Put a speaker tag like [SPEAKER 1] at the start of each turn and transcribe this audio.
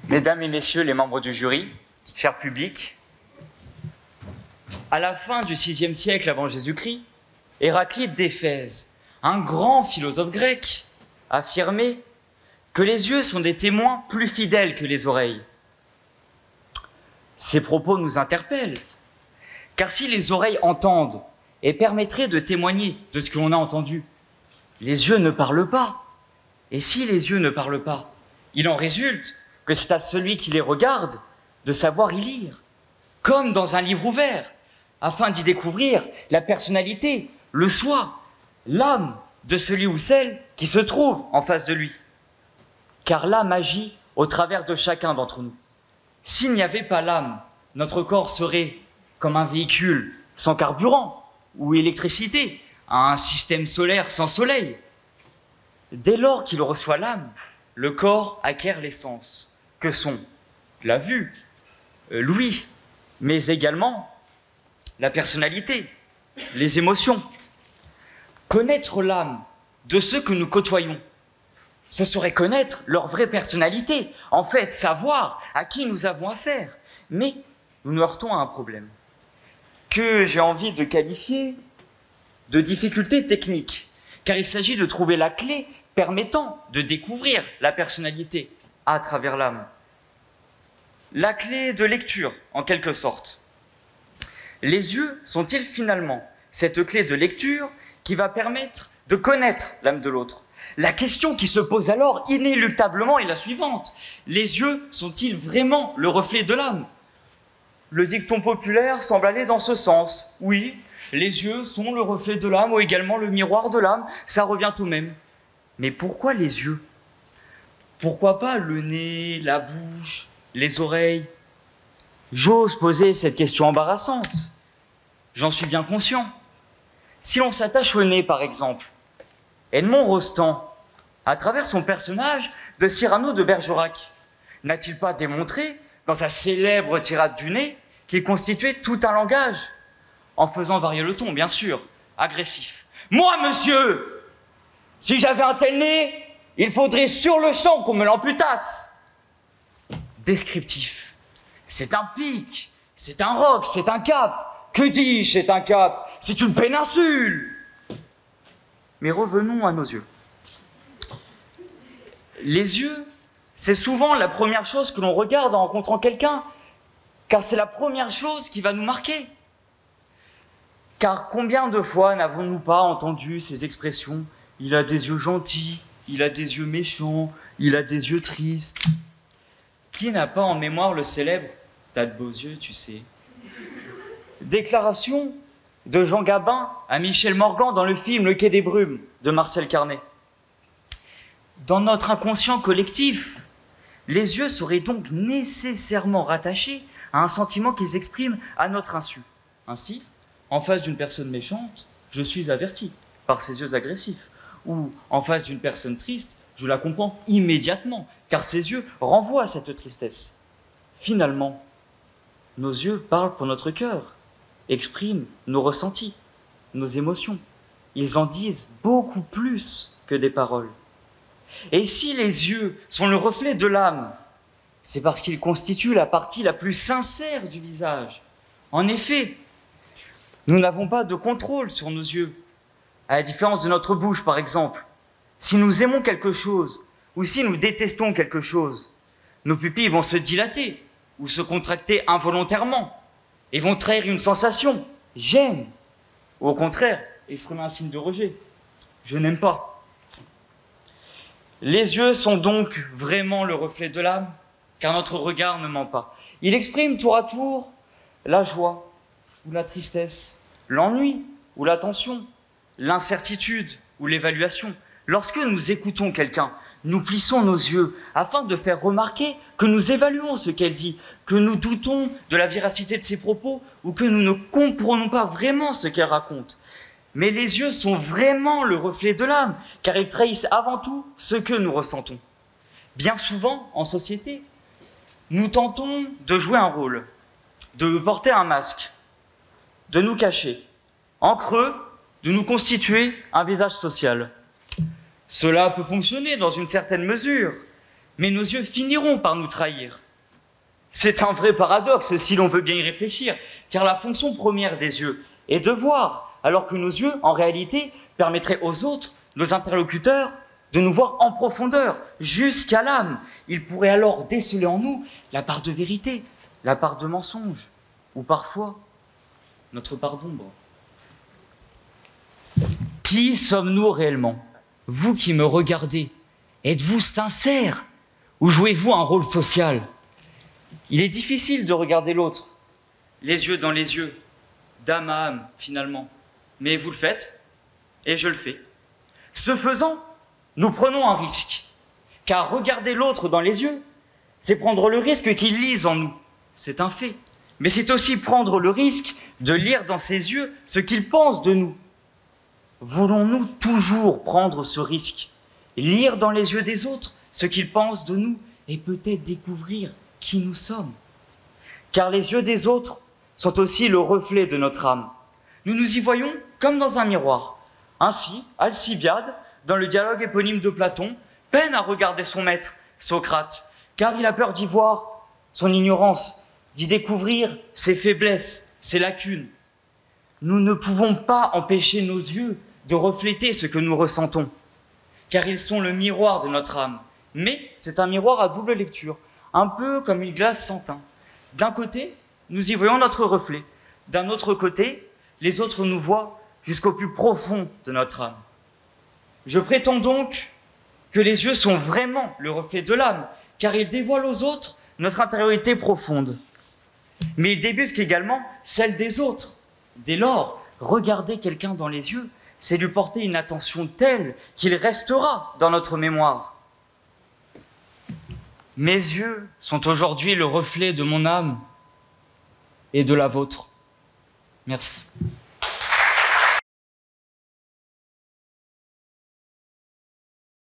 [SPEAKER 1] Mesdames et messieurs les membres du jury, cher public, à la fin du VIe siècle avant Jésus-Christ, Héraclite d'Éphèse, un grand philosophe grec, affirmait que les yeux sont des témoins plus fidèles que les oreilles. Ces propos nous interpellent, car si les oreilles entendent et permettraient de témoigner de ce que l'on a entendu, les yeux ne parlent pas. Et si les yeux ne parlent pas, il en résulte que c'est à celui qui les regarde de savoir y lire, comme dans un livre ouvert, afin d'y découvrir la personnalité, le soi, l'âme de celui ou celle qui se trouve en face de lui. Car l'âme agit au travers de chacun d'entre nous. S'il n'y avait pas l'âme, notre corps serait comme un véhicule sans carburant ou électricité, un système solaire sans soleil. Dès lors qu'il reçoit l'âme, le corps acquiert les sens, que sont la vue, l'ouïe, mais également la personnalité, les émotions. Connaître l'âme de ceux que nous côtoyons, ce serait connaître leur vraie personnalité, en fait savoir à qui nous avons affaire. Mais nous nous heurtons à un problème que j'ai envie de qualifier de difficulté technique, car il s'agit de trouver la clé permettant de découvrir la personnalité à travers l'âme. La clé de lecture, en quelque sorte. Les yeux sont-ils finalement cette clé de lecture qui va permettre de connaître l'âme de l'autre? La question qui se pose alors inéluctablement est la suivante. Les yeux sont-ils vraiment le reflet de l'âme? Le dicton populaire semble aller dans ce sens. Oui, les yeux sont le reflet de l'âme ou également le miroir de l'âme, ça revient au même. Mais pourquoi les yeux? Pourquoi pas le nez, la bouche, les oreilles? J'ose poser cette question embarrassante. J'en suis bien conscient. Si l'on s'attache au nez, par exemple, Edmond Rostand, à travers son personnage de Cyrano de Bergerac, n'a-t-il pas démontré, dans sa célèbre tirade du nez, qu'il constituait tout un langage, en faisant varier le ton, bien sûr, agressif. « Moi, monsieur, si j'avais un tel nez, il faudrait sur le champ qu'on me l'amputasse. » Descriptif. C'est un pic, c'est un roc, c'est un cap. Que dis-je, c'est un cap? C'est une péninsule. Mais revenons à nos yeux. Les yeux, c'est souvent la première chose que l'on regarde en rencontrant quelqu'un, car c'est la première chose qui va nous marquer. Car combien de fois n'avons-nous pas entendu ces expressions? Il a des yeux gentils, il a des yeux méchants, il a des yeux tristes. Qui n'a pas en mémoire le célèbre « T'as de beaux yeux, tu sais ». Déclaration de Jean Gabin à Michel Morgan dans le film Le Quai des Brumes de Marcel Carné. Dans notre inconscient collectif, les yeux seraient donc nécessairement rattachés à un sentiment qu'ils expriment à notre insu. Ainsi, en face d'une personne méchante, je suis averti par ses yeux agressifs. Ou en face d'une personne triste, je la comprends immédiatement, car ses yeux renvoient à cette tristesse. Finalement, nos yeux parlent pour notre cœur, expriment nos ressentis, nos émotions. Ils en disent beaucoup plus que des paroles. Et si les yeux sont le reflet de l'âme, c'est parce qu'ils constituent la partie la plus sincère du visage. En effet, nous n'avons pas de contrôle sur nos yeux, à la différence de notre bouche, par exemple. Si nous aimons quelque chose, ou si nous détestons quelque chose, nos pupilles vont se dilater ou se contracter involontairement et vont trahir une sensation, j'aime, ou au contraire, exprimer un signe de rejet, je n'aime pas. Les yeux sont donc vraiment le reflet de l'âme, car notre regard ne ment pas. Il exprime tour à tour la joie ou la tristesse, l'ennui ou l'attention, l'incertitude ou l'évaluation. Lorsque nous écoutons quelqu'un, nous plissons nos yeux afin de faire remarquer que nous évaluons ce qu'elle dit, que nous doutons de la véracité de ses propos ou que nous ne comprenons pas vraiment ce qu'elle raconte. Mais les yeux sont vraiment le reflet de l'âme, car ils trahissent avant tout ce que nous ressentons. Bien souvent, en société, nous tentons de jouer un rôle, de porter un masque, de nous cacher, en creux, de nous constituer un visage social. Cela peut fonctionner dans une certaine mesure, mais nos yeux finiront par nous trahir. C'est un vrai paradoxe si l'on veut bien y réfléchir, car la fonction première des yeux est de voir, alors que nos yeux, en réalité, permettraient aux autres, nos interlocuteurs, de nous voir en profondeur, jusqu'à l'âme. Ils pourraient alors déceler en nous la part de vérité, la part de mensonge, ou parfois notre part d'ombre. Qui sommes-nous réellement? Vous qui me regardez, êtes-vous sincère ou jouez-vous un rôle social? Il est difficile de regarder l'autre, les yeux dans les yeux, d'âme à âme finalement. Mais vous le faites, et je le fais. Ce faisant, nous prenons un risque, car regarder l'autre dans les yeux, c'est prendre le risque qu'il lise en nous. C'est un fait. Mais c'est aussi prendre le risque de lire dans ses yeux ce qu'il pense de nous. Voulons-nous toujours prendre ce risque, lire dans les yeux des autres ce qu'ils pensent de nous et peut-être découvrir qui nous sommes? Car les yeux des autres sont aussi le reflet de notre âme. Nous nous y voyons comme dans un miroir. Ainsi, Alcibiade, dans le dialogue éponyme de Platon, peine à regarder son maître, Socrate, car il a peur d'y voir son ignorance, d'y découvrir ses faiblesses, ses lacunes. Nous ne pouvons pas empêcher nos yeux de refléter ce que nous ressentons, car ils sont le miroir de notre âme. Mais c'est un miroir à double lecture, un peu comme une glace sans teint. D'un côté, nous y voyons notre reflet. D'un autre côté, les autres nous voient jusqu'au plus profond de notre âme. Je prétends donc que les yeux sont vraiment le reflet de l'âme, car ils dévoilent aux autres notre intériorité profonde. Mais ils débusquent également celle des autres. Dès lors, regarder quelqu'un dans les yeux, c'est lui porter une attention telle qu'il restera dans notre mémoire. Mes yeux sont aujourd'hui le reflet de mon âme et de la vôtre. Merci.